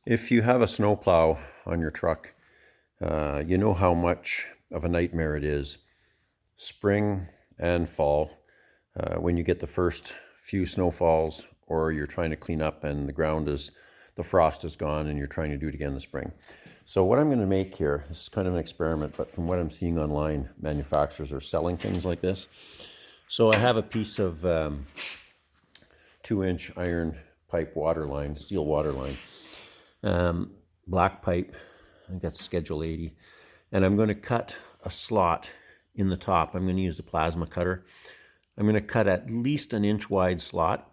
If you have a snowplow on your truck, you know how much of a nightmare it is, spring and fall, when you get the first few snowfalls or you're trying to clean up and the frost is gone and you're trying to do it again in the spring. So what I'm going to make here, this is kind of an experiment, but from what I'm seeing online, manufacturers are selling things like this. So I have a piece of 2-inch iron pipe water line, steel water line. Black pipe, I think that's schedule 80, and I'm going to cut a slot in the top. I'm going to use the plasma cutter. I'm going to cut at least an inch wide slot,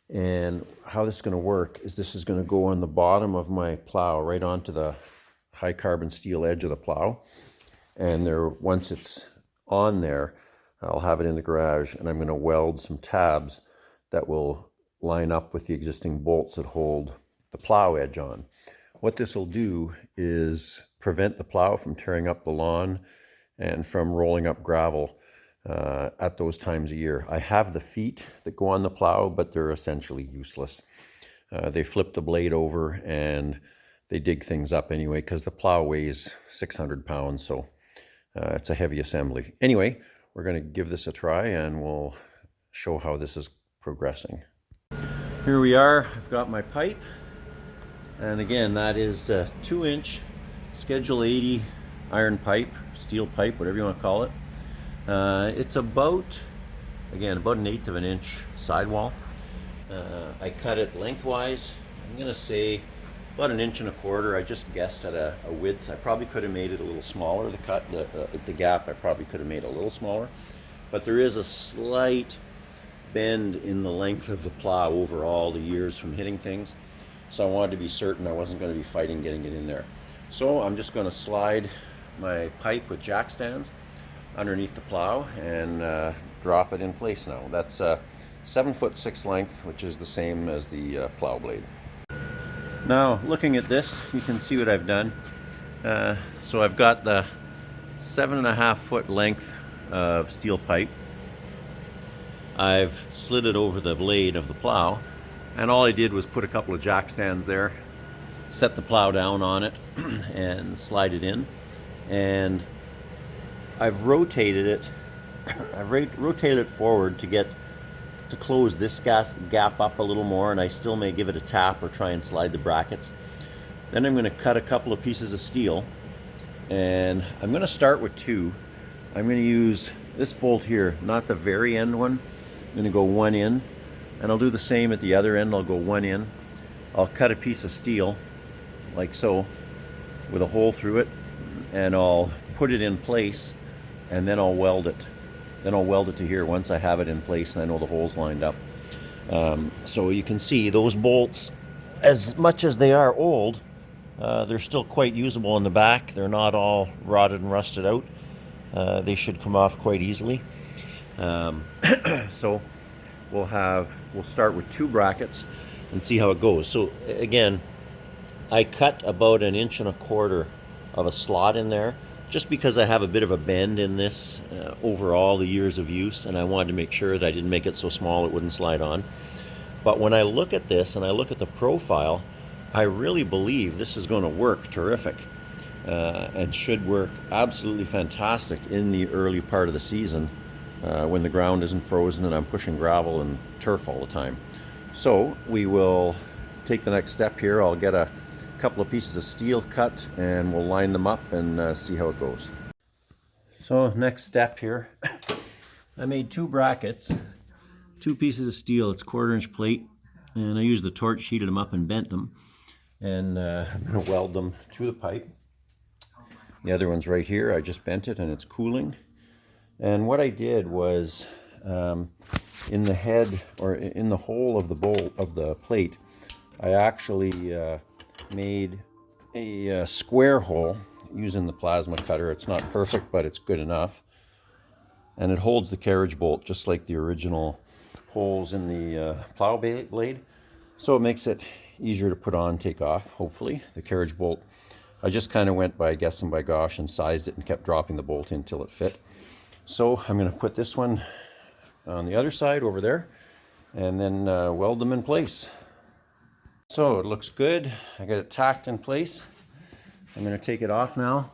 and how this is going to work is this is going to go on the bottom of my plow right onto the high carbon steel edge of the plow, and once it's on there, I'll have it in the garage, and I'm going to weld some tabs that will line up with the existing bolts that hold the plow edge on. What this will do is prevent the plow from tearing up the lawn and from rolling up gravel at those times of year. I have the feet that go on the plow, but they're essentially useless. They flip the blade over and they dig things up anyway because the plow weighs 600 pounds, so it's a heavy assembly. Anyway, we're going to give this a try and we'll show how this is progressing. Here we are. I've got my pipe. And again, that is a 2-inch schedule 80 iron pipe, steel pipe, whatever you want to call it. It's about an 1/8 of an inch sidewall. I cut it lengthwise. I'm going to say about 1.25 inches. I just guessed at a width. I probably could have made it a little smaller. The gap I probably could have made a little smaller. But there is a slight bend in the length of the plow over all the years from hitting things. So I wanted to be certain I wasn't going to be fighting getting it in there. So I'm just going to slide my pipe with jack stands underneath the plow and drop it in place now. That's 7'6" length, which is the same as the plow blade. Now looking at this, you can see what I've done. So I've got the 7.5 foot length of steel pipe. I've slid it over the blade of the plow, and all I did was put a couple of jack stands there, set the plow down on it, and slide it in. And I've rotated it. I've rotated it forward to close this gap up a little more, and I still may give it a tap or try and slide the brackets. Then I'm going to cut a couple of pieces of steel, and I'm going to start with 2. I'm going to use this bolt here, not the very end one. I'm going to go 1 in. And I'll do the same at the other end. I'll go 1 in. I'll cut a piece of steel, like so, with a hole through it, and I'll put it in place, and then I'll weld it. Then I'll weld it to here once I have it in place and I know the hole's lined up. So you can see those bolts, as much as they are old, they're still quite usable in the back. They're not all rotted and rusted out. They should come off quite easily. So we'll start with 2 brackets and see how it goes. So again, I cut about 1.25 inches of a slot in there, just because I have a bit of a bend in this over all the years of use, and I wanted to make sure that I didn't make it so small it wouldn't slide on. But when I look at this and I look at the profile, I really believe this is going to work terrific and should work absolutely fantastic in the early part of the season. When the ground isn't frozen and I'm pushing gravel and turf all the time. So we will take the next step here. I'll get a couple of pieces of steel cut and we'll line them up and see how it goes. So next step here, I made 2 brackets, 2 pieces of steel. It's 1/4 inch plate, and I used the torch, heated them up and bent them, and I'm going to weld them to the pipe. The other one's right here. I just bent it and it's cooling. And what I did was, in the head or in the hole of the bolt of the plate, I actually made a square hole using the plasma cutter. It's not perfect, but it's good enough. And it holds the carriage bolt just like the original holes in the plow blade. So it makes it easier to put on, take off, hopefully. The carriage bolt, I just kind of went by guess and by gosh and sized it and kept dropping the bolt in until it fit. So I'm going to put this one on the other side over there and then weld them in place. So it looks good. I got it tacked in place. I'm going to take it off now.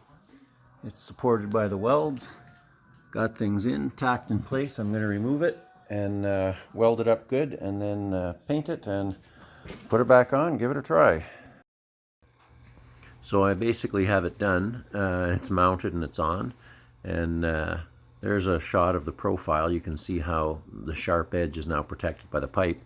It's supported by the welds. Got things in, tacked in place. I'm going to remove it and weld it up good, and then paint it and put it back on, give it a try. So I basically have it done. It's mounted and it's on, and there's a shot of the profile. You can see how the sharp edge is now protected by the pipe.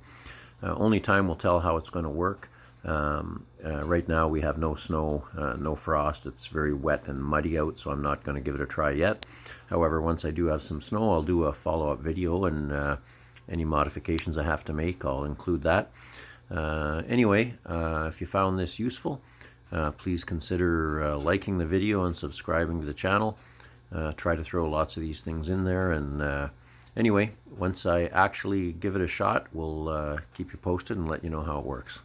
Only time will tell how it's going to work. Right now we have no snow, no frost. It's very wet and muddy out, so I'm not going to give it a try yet. However, once I do have some snow, I'll do a follow-up video, and any modifications I have to make, I'll include that. Anyway, if you found this useful, please consider liking the video and subscribing to the channel. Try to throw lots of these things in there, and anyway, once I actually give it a shot, we'll keep you posted and let you know how it works.